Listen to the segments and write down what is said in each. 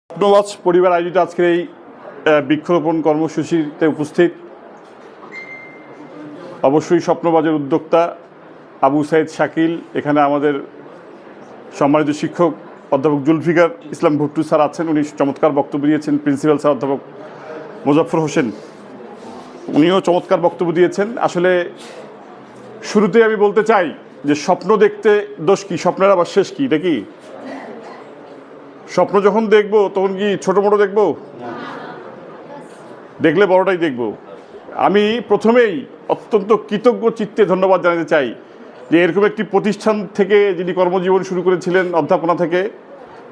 স্বপ্নবাজ পরিবার আয়োজিত আজকের এই বৃক্ষরোপণ কর্মসূচিতে উপস্থিত অবশ্যই স্বপ্নবাজের উদ্যোক্তা আবু সাইদ শাকিল, এখানে আমাদের সম্মানিত শিক্ষক অধ্যাপক জুলফিকার ইসলাম ভুট্টু স্যার আছেন, উনি চমৎকার বক্তব্য দিয়েছেন। প্রিন্সিপাল স্যার অধ্যাপক মোজাফফর হোসেন, উনিও চমৎকার বক্তব্য দিয়েছেন। আসলে শুরুতে আমি বলতে চাই যে স্বপ্ন দেখতে দোষ কি, স্বপ্নের আবার শেষ কি? এটা কি স্বপ্ন যখন দেখবো তখন কি ছোট মোটো দেখবো? দেখলে বড়টাই দেখব। আমি প্রথমেই অত্যন্ত কৃতজ্ঞ চিত্তে ধন্যবাদ জানাতে চাই যে এরকম একটি প্রতিষ্ঠান থেকে যিনি কর্মজীবন শুরু করেছিলেন অধ্যাপনা থেকে,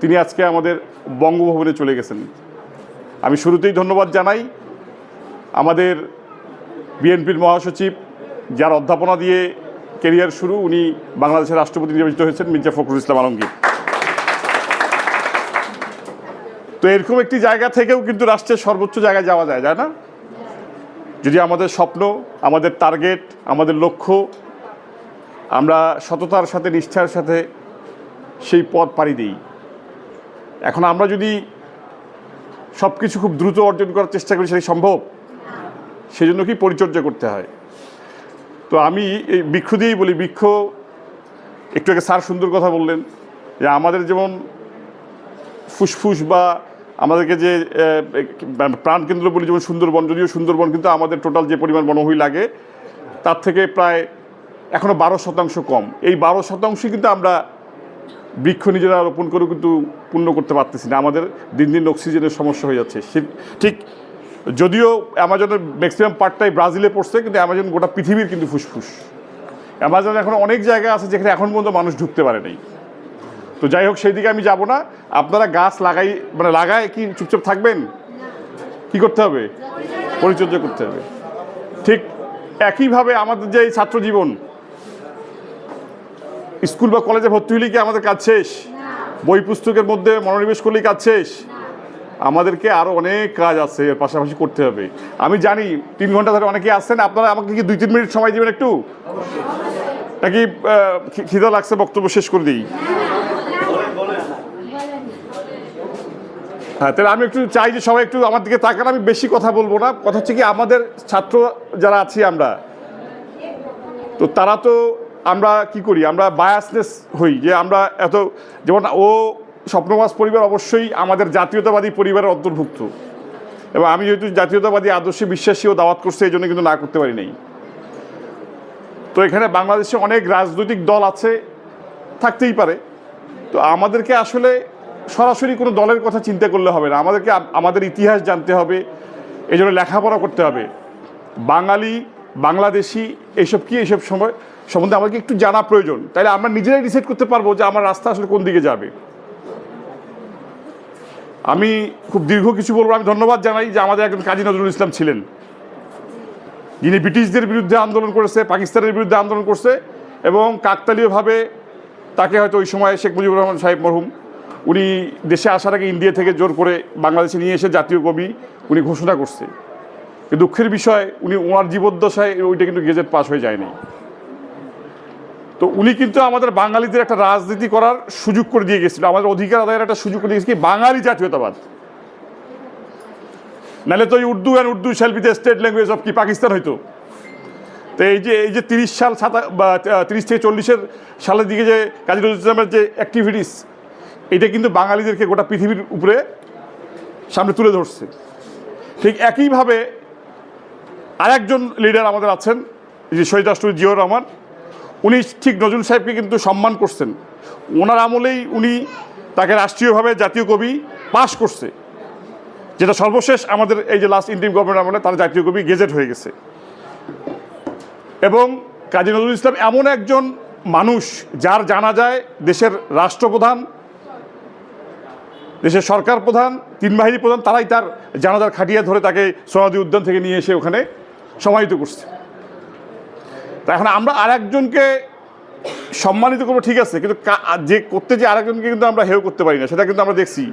তিনি আজকে আমাদের বঙ্গভবনে চলে গেছেন। আমি শুরুতেই ধন্যবাদ জানাই আমাদের বিএনপির মহাসচিব, যার অধ্যাপনা দিয়ে কেরিয়ার শুরু, উনি বাংলাদেশের রাষ্ট্রপতি নির্বাচিত হয়েছেন, মির্জা ফখরুল ইসলাম আলমগীর। তো এরকম একটি জায়গা থেকেও কিন্তু রাষ্ট্রের সর্বোচ্চ জায়গায় যাওয়া যায়, না? যদি আমাদের স্বপ্ন, আমাদের টার্গেট, আমাদের লক্ষ্য, আমরা সততার সাথে নিষ্ঠার সাথে সেই পথ পাড়ি দিই। এখন আমরা যদি সব কিছু খুব দ্রুত অর্জন করার চেষ্টা করি, সেটা সম্ভব? সেজন্য কি পরিচর্যা করতে হয়। তো আমি এই বৃক্ষ দিয়েই বলি, বৃক্ষ একটু আগে স্যার সুন্দর কথা বললেন যে আমাদের যেমন ফুসফুস বা আমাদেরকে যে প্রাণকেন্দ্র বলি যেমন সুন্দরবন, যদিও সুন্দরবন কিন্তু আমাদের টোটাল যে পরিমাণ বনভূমি লাগে তার থেকে প্রায় এখনও 12% কম। এই 12% কিন্তু আমরা বৃক্ষ নিজেরা রোপণ করেও কিন্তু পূর্ণ করতে পারতেছি না। আমাদের দিন দিন অক্সিজেনের সমস্যা হয়ে যাচ্ছে। ঠিক, যদিও অ্যামাজনের ম্যাক্সিমাম পার্টটাই ব্রাজিলে পড়ছে, কিন্তু অ্যামাজন গোটা পৃথিবীর কিন্তু ফুসফুস। অ্যামাজন এখন অনেক জায়গা আছে যেখানে এখন পর্যন্ত মানুষ ঢুকতে পারে নাই। তো যাই হোক, সেই দিকে আমি যাব না। আপনারা গাছ লাগায় কি চুপচাপ থাকবেন? কি করতে হবে? পরিচর্যা করতে হবে। ঠিক একইভাবে আমাদের যে ছাত্র জীবন, স্কুল বা কলেজে ভর্তি হলেই কি আমাদের কাজ শেষ? বই পুস্তকের মধ্যে মনোনিবেশ করলেই কাজ শেষ? আমাদেরকে আরও অনেক কাজ আছে, এর পাশাপাশি করতে হবে। আমি জানি 3 ঘন্টা ধরে অনেকেই আসছেন, আপনারা আমাকে কি 2-3 মিনিট সময় দেবেন একটু? নাকি খিদা লাগছে বক্তব্য শেষ করে দিই? হ্যাঁ, তাহলে আমি একটু চাই যে সবাই একটু আমার দিকে তাকান। আমি বেশি কথা বলবো না। কথা হচ্ছে কি, আমাদের ছাত্র যারা আছি আমরা, তো তারা তো আমরা কি করি, আমরা বায়াসনেস হই যে আমরা এত, যেমন ও স্বপ্নবাজ পরিবার অবশ্যই আমাদের জাতীয়তাবাদী পরিবারের অন্তর্ভুক্ত, এবং আমি যেহেতু জাতীয়তাবাদী আদর্শে বিশ্বাসী ও দাওয়াত করছে, এই জন্য কিন্তু না করতে পারি নাই। তো এখানে বাংলাদেশে অনেক রাজনৈতিক দল আছে, থাকতেই পারে। তো আমাদেরকে আসলে সরাসরি কোনো দলের কথা চিন্তা করলে হবে না, আমাদেরকে আমাদের ইতিহাস জানতে হবে, এই জন্য লেখাপড়া করতে হবে। বাঙালি, বাংলাদেশি এইসব কি, এইসব সময় সম্বন্ধে আমাদেরকে একটু জানা প্রয়োজন। তাইলে আমরা নিজেরাই ডিসাইড করতে পারবো যে আমার রাস্তা আসলে কোন দিকে যাবে। আমি খুব দীর্ঘ কিছু বলবো। আমি ধন্যবাদ জানাই যে আমাদের একজন কাজী নজরুল ইসলাম ছিলেন, যিনি ব্রিটিশদের বিরুদ্ধে আন্দোলন করেছে, পাকিস্তানের বিরুদ্ধে আন্দোলন করছে, এবং কাকতালীয়ভাবে তাকে হয়তো ওই সময় শেখ মুজিবুর রহমান সাহেব মরহুম, উনি দেশে আসার আগে ইন্ডিয়া থেকে জোর করে বাংলাদেশে নিয়ে এসে জাতীয় কবি উনি ঘোষণা করছে। কিন্তু দুঃখের বিষয়, ওনার জীবদ্দশায় ওইটা কিন্তু গেজেট পাস হয়ে যায়নি। তো উনি কিন্তু আমাদের বাঙালিদের একটা রাজনীতি করার সুযোগ করে দিয়ে গেছিল, আমাদের অধিকার আদায়ের একটা সুযোগ করে দিয়ে গেছে কি, বাঙালি জাতীয়তাবাদ। নাহলে তো Urdu and Urdu shall be the state language of কি পাকিস্তান হইতো। তো এই যে 30 সাল 30 থেকে 40 সালের দিকে যে কাজী নজরুল ইসলামের যে অ্যাক্টিভিটিস, এটা কিন্তু বাঙালিদেরকে গোটা পৃথিবীর উপরে সামনে তুলে ধরছে। ঠিক একইভাবে আরেকজন লিডার আমাদের আছেন, যে শহীদ রাষ্ট্রপতি জিয়াউর রহমান, উনি ঠিক নজরুল সাহেবকে কিন্তু সম্মান করছেন। ওনার আমলেই উনি তাকে রাষ্ট্রীয়ভাবে জাতীয় কবি পাশ করছে, যেটা সর্বশেষ আমাদের এই যে লাস্ট ইন্টিম গভর্নমেন্ট আমলে তার জাতীয় কবি গেজেট হয়ে গেছে। এবং কাজী নজরুল ইসলাম এমন একজন মানুষ, যার জানা যায় দেশের রাষ্ট্রপ্রধান, দেশের সরকার প্রধান, 3 বাহিনী প্রধান, তারাই তার জানাজার খাটিয়া ধরে তাকে সোহরাওয়ার্দী উদ্যান থেকে নিয়ে এসে ওখানে সমাহিত করছে। তা এখন আমরা আরেকজনকে সম্মানিত করবো, ঠিক আছে, কিন্তু যে করতে যে আরেকজনকে কিন্তু আমরা হেয় করতে পারি না। সেটা কিন্তু আমরা দেখছি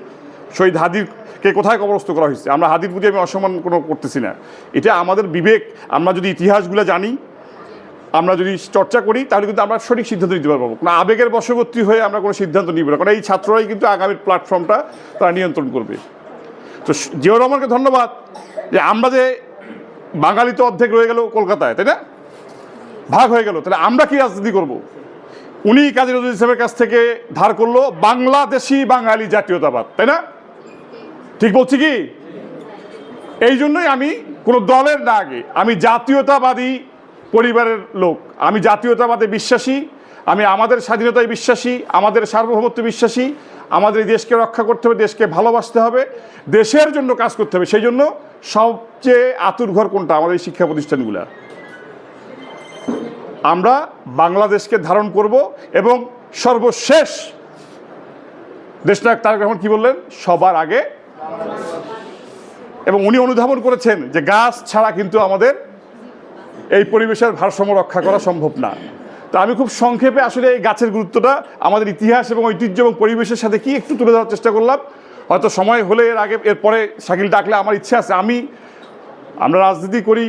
শহীদ হাদিরকে কোথায় কবরস্থ করা হয়েছে। আমরা হাদির প্রতি আমি অসম্মান কোনো করতেছি না, এটা আমাদের বিবেক। আমরা যদি ইতিহাসগুলো জানি, আমরা যদি চর্চা করি তাহলে কিন্তু আমরা সঠিক সিদ্ধান্ত নিতে পারবো না। আবেগের বশবর্তী হয়ে আমরা কোনো সিদ্ধান্ত নিব না, কারণ এই ছাত্ররাই কিন্তু আগামীর প্ল্যাটফর্মটা তারা নিয়ন্ত্রণ করবে। তো জিয়াউর রহমানকে ধন্যবাদ যে আমরা যে বাঙালি তো অর্ধেক রয়ে গেল কলকাতায়, তাই না, ভাগ হয়ে গেল, তাহলে আমরা কি রাজনীতি করব? উনি কাজী নজরুল ইসলামের কাছ থেকে ধার করলো বাংলাদেশি বাঙালি জাতীয়তাবাদ, তাই না? ঠিক বলছি কি? এই জন্যই আমি কোনো দলের না আগে, আমি জাতীয়তাবাদী পরিবারের লোক, আমি জাতীয়তাবাদে বিশ্বাসী, আমি আমাদের স্বাধীনতায় বিশ্বাসী, আমাদের সার্বভৌমত্বে বিশ্বাসী, আমাদের এই দেশকে রক্ষা করতে হবে, দেশকে ভালোবাসতে হবে, দেশের জন্য কাজ করতে হবে। সেই জন্য সবচেয়ে আতুরঘর কোনটা? আমাদের এই শিক্ষা প্রতিষ্ঠানগুলো। আমরা বাংলাদেশকে ধারণ করব এবং সর্বশেষ দেশনায়ক তারেক রহমান কি বললেন? সবার আগে। এবং উনি অনুধাবন করেছেন যে গাছ ছাড়া কিন্তু আমাদের এই পরিবেশের ভারসাম্য রক্ষা করা সম্ভব না। তো আমি খুব সংক্ষেপে আসলে এই গাছের গুরুত্বটা, আমাদের ইতিহাস এবং ঐতিহ্য এবং পরিবেশের সাথে কি একটু তুলে ধরার চেষ্টা করলাম। হয়তো সময় হলে এরপরে শাকিল ডাকলে আমার ইচ্ছা আছে, আমরা রাজনীতি করি,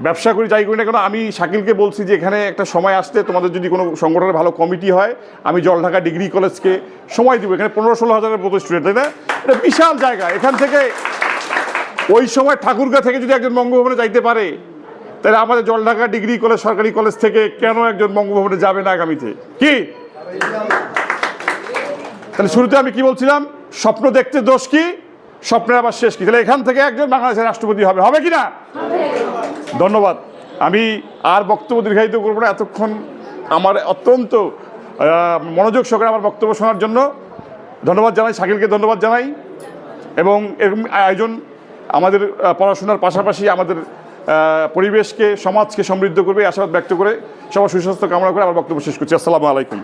ব্যবসা করি, যাই করি না কেন, আমি শাকিলকে বলছি যে এখানে একটা সময় আসতে তোমাদের যদি কোনো সংগঠনের ভালো কমিটি হয়, আমি জলঢাকা ডিগ্রি কলেজকে সময় দিব। এখানে 15-16 হাজারের মতো স্টুডেন্ট, তাই না? এটা বিশাল জায়গা। এখান থেকে ওই সময় ঠাকুরগাঁ থেকে যদি একজন বঙ্গভবনে যাইতে পারে, তাহলে আমাদের জলঢাকা ডিগ্রি কলেজ সরকারি কলেজ থেকে কেন একজন বঙ্গভবনে যাবে না আগামীতে? কি তাহলে শুরুতে আমি কি বলছিলাম? স্বপ্ন দেখতে দোষ কি, স্বপ্নের আবার শেষ কি? তাহলে এখান থেকে একজন বাংলাদেশের রাষ্ট্রপতি হবে কি না? ধন্যবাদ। আমি আর বক্তব্য দীর্ঘায়িত করবো না। এতক্ষণ আমার অত্যন্ত মনোযোগ সহকারে আমার বক্তব্য শোনার জন্য ধন্যবাদ জানাই, শাকিলকে ধন্যবাদ জানাই। এবং এরকম আয়োজন আমাদের পড়াশোনার পাশাপাশি আমাদের পরিবেশকে, সমাজকে সমৃদ্ধ করবে আশাবাদ ব্যক্ত করে সবার সুস্বাস্থ্য কামনা করে আমার বক্তব্য শেষ করছি। আসসালামু আলাইকুম।